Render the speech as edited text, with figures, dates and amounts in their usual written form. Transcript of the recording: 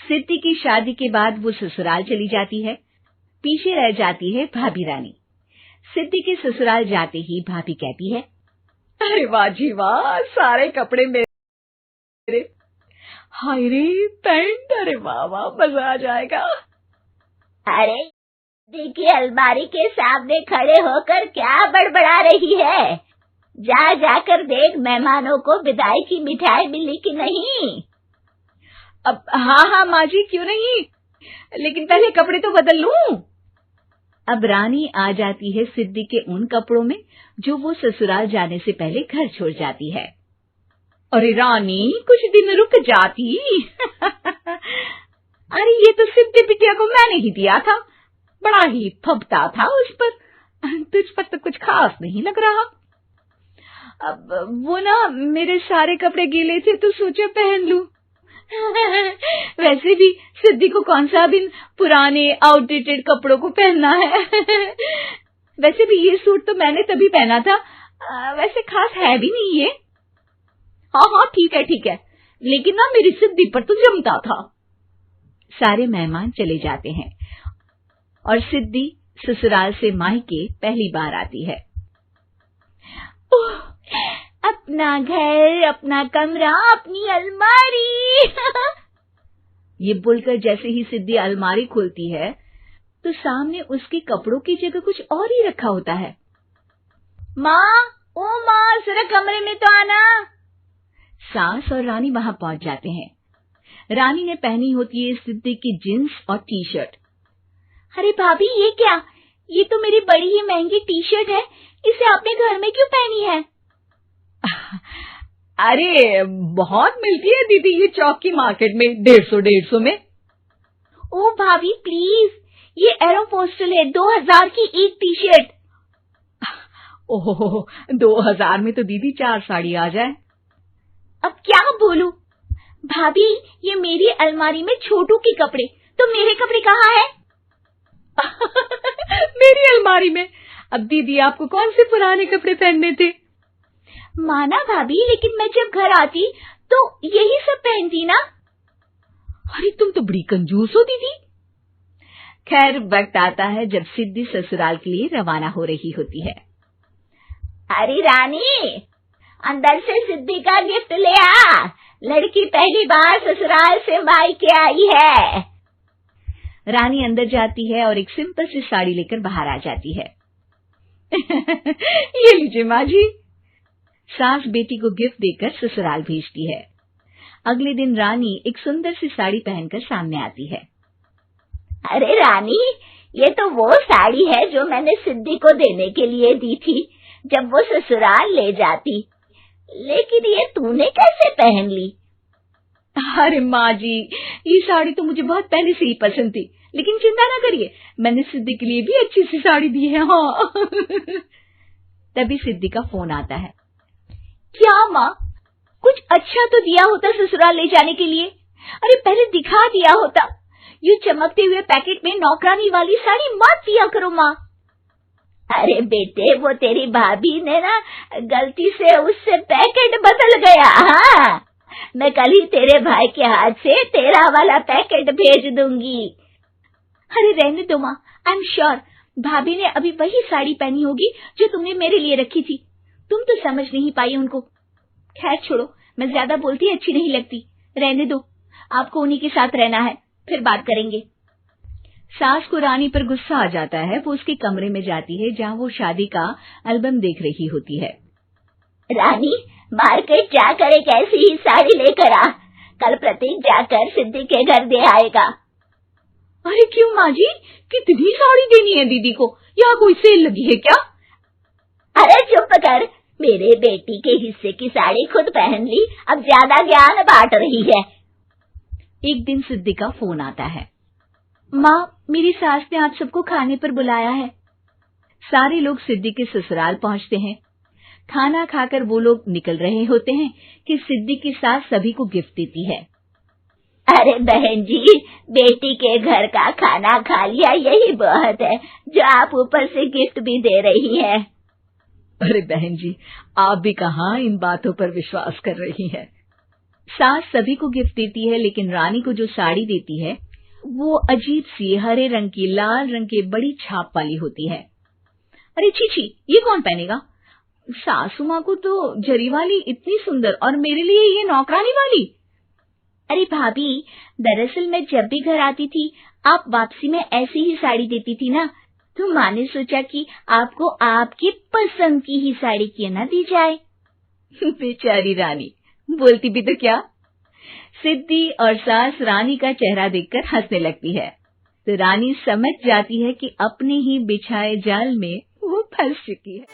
सिद्धि की शादी के बाद वो ससुराल चली जाती है। पीछे रह जाती है भाभी रानी। सिद्धि के ससुराल जाते ही भाभी कहती है, अरे वाह जी वाह, सारे कपड़े मेरे। हाय रे पैंट, अरे वाह वाह, मजा आ जाएगा। अरे देखिए, अलमारी के सामने खड़े होकर क्या बड़बड़ा रही है? जाकर देख मेहमानों को विदाई की मिठाई मिली कि नहीं। अब हाँ माँ जी, क्यों नहीं, लेकिन पहले कपड़े तो बदल लूं। अब रानी आ जाती है सिद्धि के उन कपड़ों में जो वो ससुराल जाने से पहले घर छोड़ जाती है। अरे रानी, कुछ दिन रुक जाती। अरे ये तो सिद्धि बिटिया को मैंने ही दिया था, बड़ा ही फबता था उस पर, तुझ पर तो कुछ खास नहीं लग रहा। अब वो ना, मेरे सारे कपड़े गीले थे तो सोचा पहन लूं। वैसे भी सिद्धि को कौन सा दिन पुराने आउटडेटेड कपड़ों को पहनना है। वैसे भी ये सूट तो मैंने तभी पहना था, वैसे खास है भी नहीं ये। हाँ ठीक है, लेकिन ना मेरी सिद्धि पर तो जमता था। सारे मेहमान चले जाते हैं और सिद्धि ससुराल से मायके पहली बार आती है। अपना घर, अपना कमरा, अपनी अलमारी। ये बोलकर जैसे ही सिद्धि अलमारी खोलती है तो सामने उसके कपड़ों की जगह कुछ और ही रखा होता है। माँ, जरा कमरे में तो आना। सास और रानी वहां पहुंच जाते हैं। रानी ने पहनी होती है सिद्धि की जींस और टी शर्ट। अरे भाभी, ये क्या? ये तो मेरी बड़ी ही महंगी टी शर्ट है, इसे आपने घर में क्यों पहनी है? अरे बहुत मिलती है दीदी ये चौक की मार्केट में, 150 में। ओ भाभी प्लीज, ये एरोपोस्टल है, 2000 की एक टी शर्ट। ओह, 2000 में तो दीदी 4 साड़ी आ जाए। अब क्या बोलूं? भाभी, ये मेरी अलमारी में छोटू के कपड़े, तो मेरे कपड़े कहाँ हैं? मेरी अलमारी में? अब दीदी आपको कौन से पुराने कपड़े पहनने थे? माना भाभी, लेकिन मैं जब घर आती तो यही सब पहनती ना। अरे तुम तो बड़ी कंजूस हो दीदी। खैर, वक्त आता है जब सिद्धि ससुराल के लिए रवाना हो रही होती है। अरे रानी, अंदर से सिद्धि का गिफ्ट ले आ, लड़की पहली बार ससुराल से मायके आई है। रानी अंदर जाती है और एक सिंपल सी साड़ी लेकर बाहर आ जाती है। ये लीजिए माँ जी। सास बेटी को गिफ्ट देकर ससुराल भेजती है। अगले दिन रानी एक सुंदर सी साड़ी पहनकर सामने आती है। अरे रानी, ये तो वो साड़ी है जो मैंने सिद्धि को देने के लिए दी थी जब वो ससुराल ले जाती, लेकिन ये तूने कैसे पहन ली? अरे माँ जी, ये साड़ी तो मुझे बहुत पहले से ही पसंद थी, लेकिन चिंता ना करिए, मैंने सिद्धि के लिए भी अच्छी सी साड़ी दी है। हाँ। तभी सिद्धि का फोन आता है। क्या माँ, कुछ अच्छा तो दिया होता ससुराल ले जाने के लिए। अरे पहले दिखा दिया होता। ये चमकते हुए पैकेट में नौकरानी वाली साड़ी मत दिया करो माँ। अरे बेटे, वो तेरी भाभी ने ना गलती से उससे पैकेट बदल गया। हाँ, मैं कल ही तेरे भाई के हाथ से तेरा वाला पैकेट भेज दूंगी। अरे रहने दो माँ, आई एम श्योर भाभी ने अभी वही साड़ी पहनी होगी जो तुमने मेरे लिए रखी थी। तुम तो समझ नहीं पाई उनको। खैर छोड़ो, मैं ज्यादा बोलती अच्छी नहीं लगती, रहने दो, आपको उन्हीं के साथ रहना है, फिर बात करेंगे। सास को रानी पर गुस्सा आ जाता है। वो उसके कमरे में जाती है जहाँ वो शादी का एल्बम देख रही होती है। रानी, मार्केट जाकर एक ऐसी ही साड़ी लेकर आ, कल प्रतीक जाकर सिद्धि के घर दे आएगा। अरे क्यों माँ जी, कितनी साड़ी देनी है दीदी को? यहाँ कोई सेल लगी है क्या? अरे चुप कर, मेरे बेटी के हिस्से की साड़ी खुद पहन ली, अब ज्यादा ज्ञान बांट रही है। एक दिन सिद्धि का फोन आता है। माँ, मेरी सास ने आप सबको खाने पर बुलाया है। सारे लोग सिद्धि के ससुराल पहुँचते हैं। खाना खाकर वो लोग निकल रहे होते हैं कि सिद्धि की सास सभी को गिफ्ट देती है। अरे बहन जी, बेटी के घर का खाना खा लिया, यही बहुत है जो आप ऊपर से गिफ्ट भी दे रही है। अरे बहन जी, आप भी कहाँ इन बातों पर विश्वास कर रही हैं। सास सभी को गिफ्ट देती है, लेकिन रानी को जो साड़ी देती है वो अजीब सी हरे रंग की, लाल रंग के बड़ी छाप वाली होती है। अरे छी, ये कौन पहनेगा? सासू माँ को तो जरी वाली इतनी सुंदर, और मेरे लिए ये नौकरानी वाली। अरे भाभी, दरअसल मैं जब भी घर आती थी आप वापसी में ऐसी ही साड़ी देती थी ना, तो माँ ने सोचा कि आपको आपकी पसंद की ही साड़ी क्यों ना दी जाए। बेचारी रानी, बोलती भी तो क्या। सिद्धि और सास रानी का चेहरा देखकर हंसने लगती है, तो रानी समझ जाती है कि अपने ही बिछाए जाल में वो फंस चुकी है।